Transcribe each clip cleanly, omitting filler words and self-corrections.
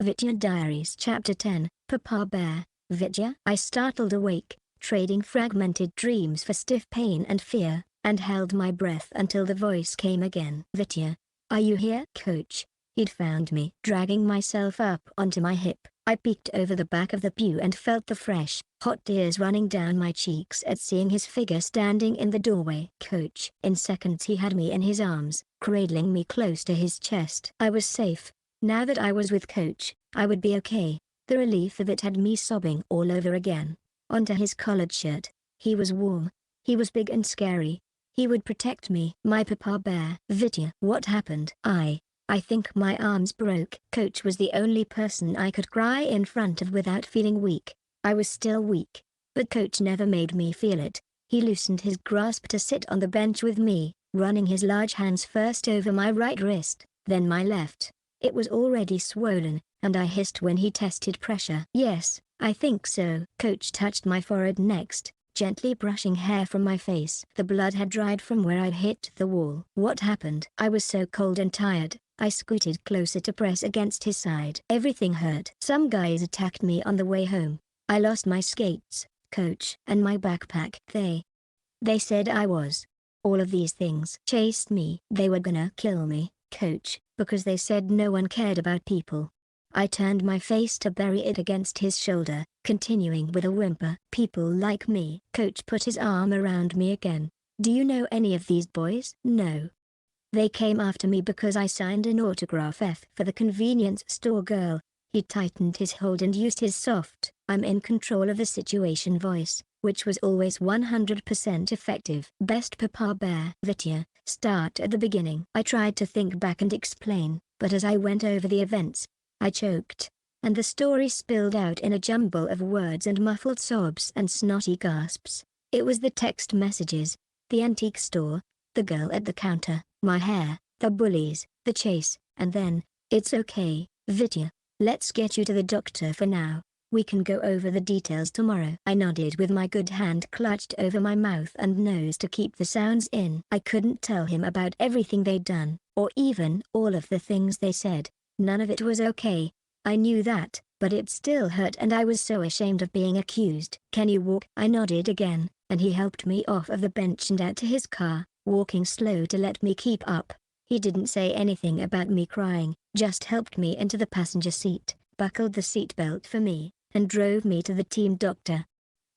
Vitya Diaries Chapter 10, Papa Bear, Vitya. I startled awake, trading fragmented dreams for stiff pain and fear, and held my breath until the voice came again. Vitya, are you here? Coach. He'd found me. Dragging myself up onto my hip, I peeked over the back of the pew and felt the fresh, hot tears running down my cheeks at seeing his figure standing in the doorway. Coach. In seconds he had me in his arms, cradling me close to his chest. I was safe. Now that I was with Coach, I would be okay. The relief of it had me sobbing all over again. Onto his collared shirt. He was warm. He was big and scary. He would protect me. My Papa Bear. Vitya. What happened? I think my arms broke. Coach was the only person I could cry in front of without feeling weak. I was still weak, but Coach never made me feel it. He loosened his grasp to sit on the bench with me, running his large hands first over my right wrist, then my left. It was already swollen, and I hissed when he tested pressure. Yes, I think so. Coach touched my forehead next, gently brushing hair from my face. The blood had dried from where I'd hit the wall. What happened? I was so cold and tired, I scooted closer to press against his side. Everything hurt. Some guys attacked me on the way home. I lost my skates, Coach, and my backpack. They said I was. All of these things chased me. They were gonna kill me, Coach, because they said no one cared about people. I turned my face to bury it against his shoulder, continuing with a whimper. People like me. Coach put his arm around me again. Do you know any of these boys? No. They came after me because I signed an autograph for the convenience store girl. He tightened his hold and used his soft, I'm in control of the situation voice, which was always 100% effective. Best Papa Bear. Vitya, start at the beginning. I tried to think back and explain, but as I went over the events, I choked, and the story spilled out in a jumble of words and muffled sobs and snotty gasps. It was the text messages, the antique store, the girl at the counter, my hair, the bullies, the chase, and then, it's okay, Vitya, let's get you to the doctor for now. We can go over the details tomorrow. I nodded with my good hand clutched over my mouth and nose to keep the sounds in. I couldn't tell him about everything they'd done, or even all of the things they said. None of it was okay. I knew that, but it still hurt and I was so ashamed of being accused. Can you walk? I nodded again, and he helped me off of the bench and out to his car, walking slow to let me keep up. He didn't say anything about me crying, just helped me into the passenger seat, buckled the seatbelt for me, and drove me to the team doctor.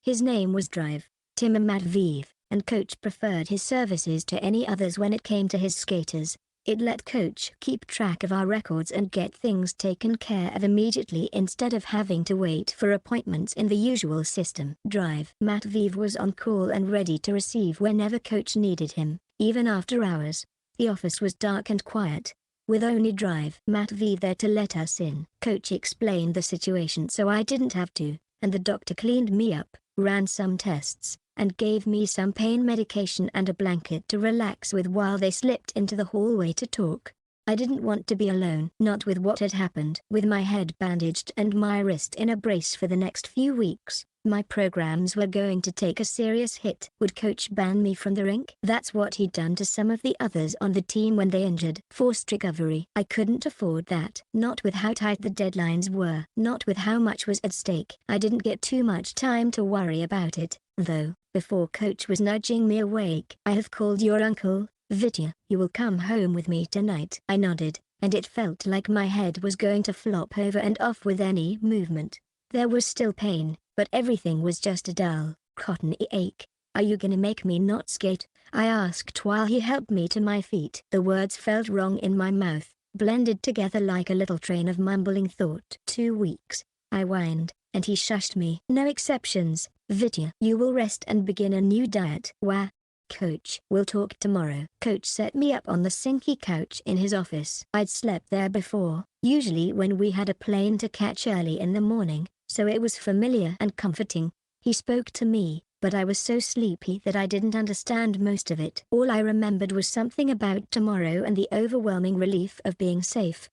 His name was Tim Matveev, and Coach preferred his services to any others when it came to his skaters. It let Coach keep track of our records and get things taken care of immediately instead of having to wait for appointments in the usual system. Matveev was on call and ready to receive whenever Coach needed him, even after hours. The office was dark and quiet, with only Matveev there to let us in. Coach explained the situation so I didn't have to, and the doctor cleaned me up, ran some tests, and gave me some pain medication and a blanket to relax with while they slipped into the hallway to talk. I didn't want to be alone, not with what had happened. With my head bandaged and my wrist in a brace for the next few weeks, my programs were going to take a serious hit. Would Coach ban me from the rink? That's what he'd done to some of the others on the team when they injured. Forced recovery. I couldn't afford that. Not with how tight the deadlines were. Not with how much was at stake. I didn't get too much time to worry about it, though, before Coach was nudging me awake. I have called your uncle, Vitya. You will come home with me tonight. I nodded, and it felt like my head was going to flop over and off with any movement. There was still pain, but everything was just a dull, cottony ache. Are you gonna make me not skate? I asked while he helped me to my feet. The words felt wrong in my mouth, blended together like a little train of mumbling thought. 2 weeks, I whined, and he shushed me. No exceptions, Vitya. You will rest and begin a new diet. Wah. Coach. We'll talk tomorrow. Coach set me up on the sinky couch in his office. I'd slept there before, usually when we had a plane to catch early in the morning, so it was familiar and comforting. He spoke to me, but I was so sleepy that I didn't understand most of it. All I remembered was something about tomorrow and the overwhelming relief of being safe.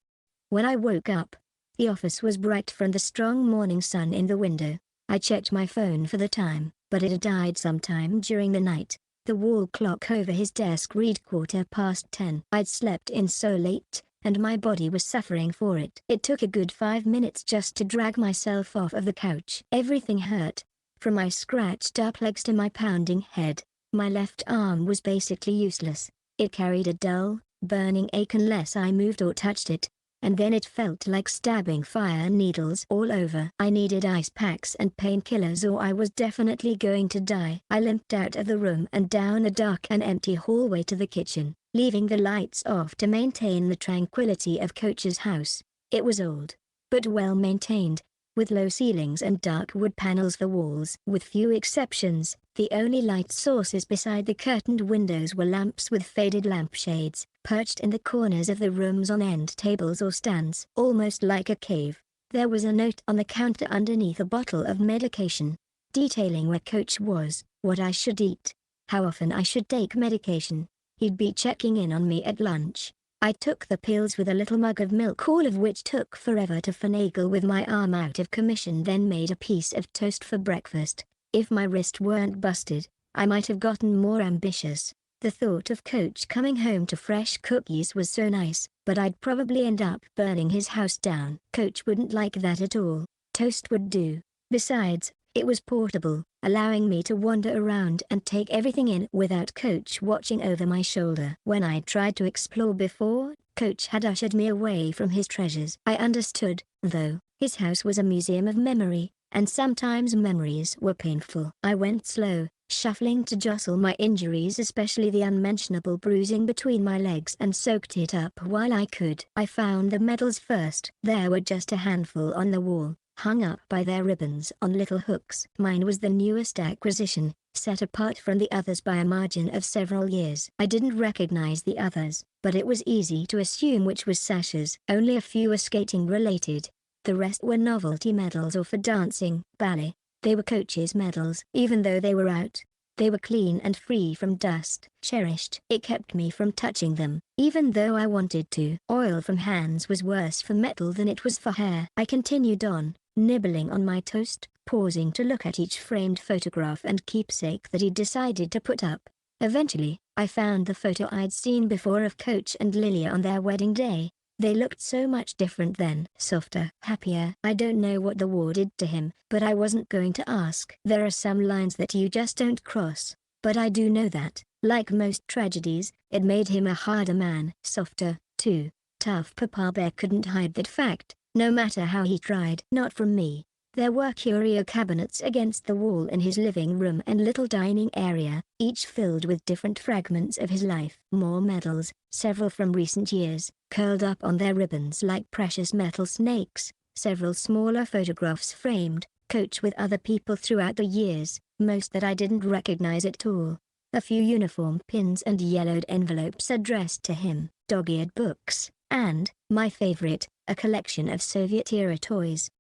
When I woke up, the office was bright from the strong morning sun in the window. I checked my phone for the time, but it had died sometime during the night. The wall clock over his desk read 10:15. I'd slept in so late, and my body was suffering for it. It took a good 5 minutes just to drag myself off of the couch. Everything hurt, from my scratched up legs to my pounding head. My left arm was basically useless. It carried a dull, burning ache unless I moved or touched it, and then it felt like stabbing fire needles all over. I needed ice packs and painkillers or I was definitely going to die. I limped out of the room and down a dark and empty hallway to the kitchen, leaving the lights off to maintain the tranquility of Coach's house. It was old, but well maintained, with low ceilings and dark wood panels for walls. With few exceptions, the only light sources beside the curtained windows were lamps with faded lampshades, perched in the corners of the rooms on end tables or stands. Almost like a cave, there was a note on the counter underneath a bottle of medication, detailing where Coach was, what I should eat, how often I should take medication. He'd be checking in on me at lunch. I took the pills with a little mug of milk, all of which took forever to finagle with my arm out of commission, then made a piece of toast for breakfast. If my wrist weren't busted, I might have gotten more ambitious. The thought of Coach coming home to fresh cookies was so nice, but I'd probably end up burning his house down. Coach wouldn't like that at all. Toast would do. Besides, it was portable, allowing me to wander around and take everything in without Coach watching over my shoulder. When I'd tried to explore before, Coach had ushered me away from his treasures. I understood, though, his house was a museum of memory, and sometimes memories were painful. I went slow, shuffling to jostle my injuries, especially the unmentionable bruising between my legs, and soaked it up while I could. I found the medals first. There were just a handful on the wall, hung up by their ribbons on little hooks. Mine was the newest acquisition, set apart from the others by a margin of several years. I didn't recognize the others, but it was easy to assume which was Sasha's. Only a few were skating related. The rest were novelty medals or for dancing, ballet. They were Coach's medals. Even though they were out, they were clean and free from dust. Cherished. It kept me from touching them, even though I wanted to. Oil from hands was worse for metal than it was for hair. I continued on, nibbling on my toast, pausing to look at each framed photograph and keepsake that he'd decided to put up. Eventually, I found the photo I'd seen before of Coach and Lilia on their wedding day. They looked so much different then. Softer, happier. I don't know what the war did to him, but I wasn't going to ask. There are some lines that you just don't cross, but I do know that, like most tragedies, it made him a harder man. Softer, too. Tough Papa Bear couldn't hide that fact, no matter how he tried. Not from me. There were curio cabinets against the wall in his living room and little dining area, each filled with different fragments of his life. More medals, several from recent years, curled up on their ribbons like precious metal snakes. Several smaller photographs framed, Coach with other people throughout the years, most that I didn't recognize at all. A few uniform pins and yellowed envelopes addressed to him, dog-eared books, and, my favorite, a collection of Soviet-era toys.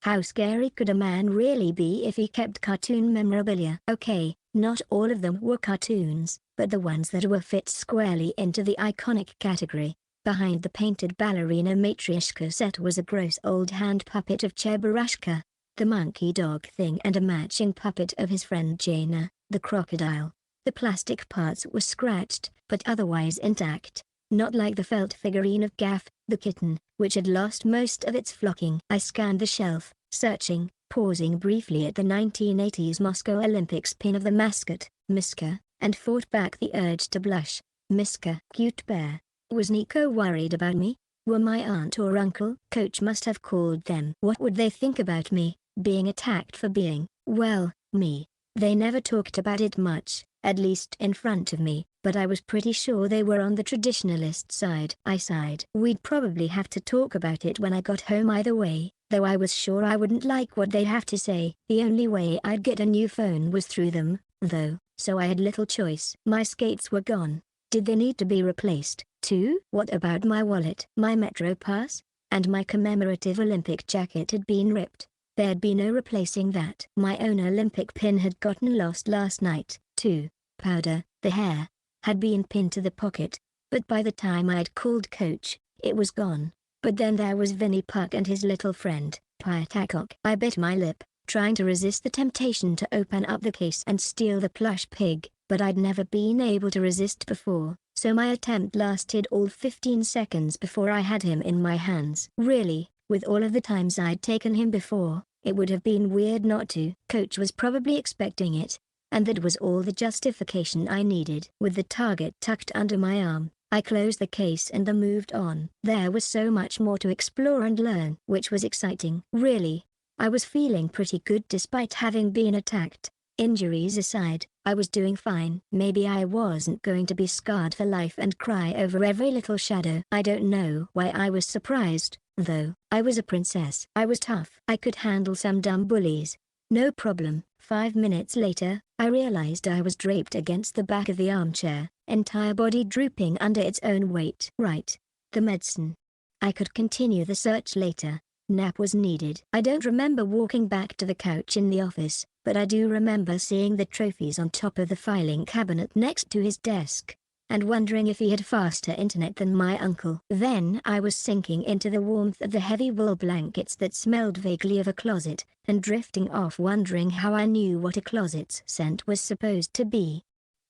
How scary could a man really be if he kept cartoon memorabilia? Okay, not all of them were cartoons, but the ones that were fit squarely into the iconic category. Behind the painted ballerina Matryoshka set was a gross old hand puppet of Cheburashka, the monkey dog thing, and a matching puppet of his friend Jaina, the crocodile. The plastic parts were scratched, but otherwise intact. Not like the felt figurine of Gaff, the kitten, which had lost most of its flocking. I scanned the shelf, searching, pausing briefly at the 1980s Moscow Olympics pin of the mascot, Miska, and fought back the urge to blush. Miska, cute bear. Was Nico worried about me? Were my aunt or uncle? Coach must have called them. What would they think about me, being attacked for being, well, me? They never talked about it much, at least in front of me, but I was pretty sure they were on the traditionalist side. I sighed. We'd probably have to talk about it when I got home either way, though I was sure I wouldn't like what they'd have to say. The only way I'd get a new phone was through them, though, so I had little choice. My skates were gone. Did they need to be replaced, too? What about my wallet? My Metro pass? And my commemorative Olympic jacket had been ripped. There'd be no replacing that. My own Olympic pin had gotten lost last night, too. Powder, the hair, had been pinned to the pocket, but by the time I'd called Coach, it was gone. But then there was Vinny Puck and his little friend, Pyatakok. I bit my lip, trying to resist the temptation to open up the case and steal the plush pig, but I'd never been able to resist before. so my attempt lasted all 15 seconds before I had him in my hands. Really, with all of the times I'd taken him before, it would have been weird not to. Coach was probably expecting it, and that was all the justification I needed. With the target tucked under my arm, I closed the case and then moved on. There was so much more to explore and learn, which was exciting. Really, I was feeling pretty good despite having been attacked. Injuries aside, I was doing fine. Maybe I wasn't going to be scarred for life and cry over every little shadow. I don't know why I was surprised, though. I was a princess. I was tough. I could handle some dumb bullies. No problem. 5 minutes later, I realized I was draped against the back of the armchair, entire body drooping under its own weight. Right. The medicine. I could continue the search later. Nap was needed. I don't remember walking back to the couch in the office, but I do remember seeing the trophies on top of the filing cabinet next to his desk, and wondering if he had faster internet than my uncle. Then I was sinking into the warmth of the heavy wool blankets that smelled vaguely of a closet, and drifting off wondering how I knew what a closet's scent was supposed to be.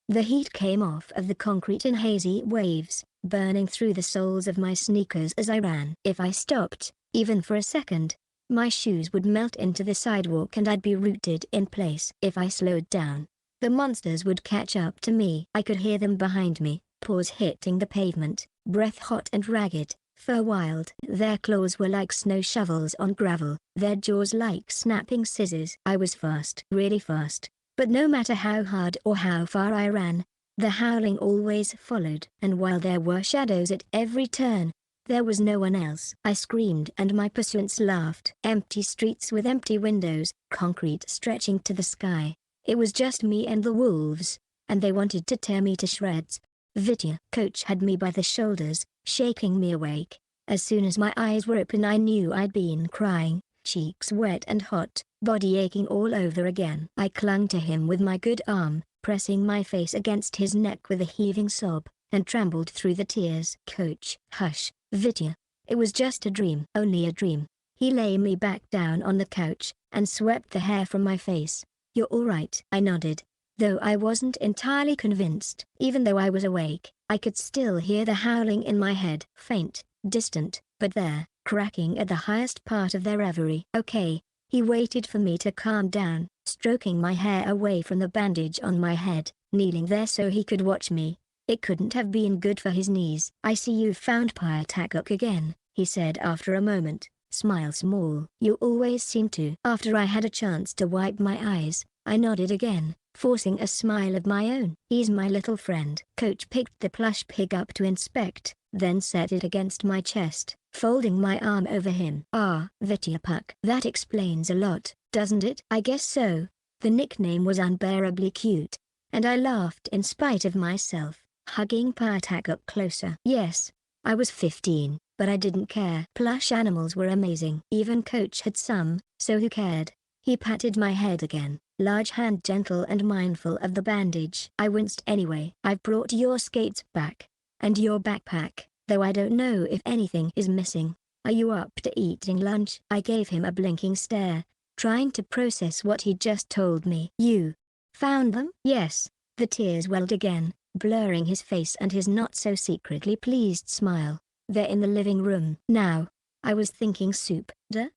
The heat came off of the concrete in hazy waves, burning through the soles of my sneakers as I ran. If I stopped, even for a second, my shoes would melt into the sidewalk and I'd be rooted in place. If I slowed down, the monsters would catch up to me. I could hear them behind me, paws hitting the pavement, breath hot and ragged, fur wild. Their claws were like snow shovels on gravel, their jaws like snapping scissors. I was fast, really fast, but no matter how hard or how far I ran, the howling always followed. And while there were shadows at every turn, there was no one else. I screamed and my pursuants laughed. Empty streets with empty windows, concrete stretching to the sky. It was just me and the wolves, and they wanted to tear me to shreds. Vitya. Coach had me by the shoulders, shaking me awake. As soon as my eyes were open I knew I'd been crying, cheeks wet and hot, body aching all over again. I clung to him with my good arm, pressing my face against his neck with a heaving sob, and trembled through the tears. Coach. Hush, Vitya. It was just a dream. Only a dream. He lay me back down on the couch, and swept the hair from my face. You're all right. I nodded, though I wasn't entirely convinced. Even though I was awake, I could still hear the howling in my head. Faint, distant, but there, cracking at the highest part of their reverie. Okay. He waited for me to calm down, stroking my hair away from the bandage on my head, kneeling there so he could watch me. It couldn't have been good for his knees. I see you've found Takuk again, he said after a moment, smile small. You always seem to. After I had a chance to wipe my eyes, I nodded again, forcing a smile of my own. He's my little friend. Coach picked the plush pig up to inspect, then set it against my chest, folding my arm over him. Ah, Vitya Puck. That explains a lot, doesn't it? I guess so. The nickname was unbearably cute, and I laughed in spite of myself, hugging Takuk closer. Yes, I was 15, but I didn't care. Plush animals were amazing. Even Coach had some, so who cared? He patted my head again, large hand gentle and mindful of the bandage. I winced anyway. I've brought your skates back, and your backpack, though I don't know if anything is missing. Are you up to eating lunch? I gave him a blinking stare, trying to process what he just told me. You found them? Yes. The tears welled again, blurring his face and his not-so-secretly pleased smile. They're in the living room. Now, I was thinking soup.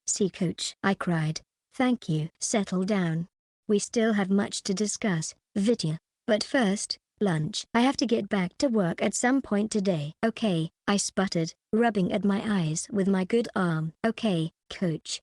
See Coach. I cried. Thank you. Settle down. We still have much to discuss, Vitya. But first, lunch. I have to get back to work at some point today. Okay, I sputtered, rubbing at my eyes with my good arm. Okay, Coach.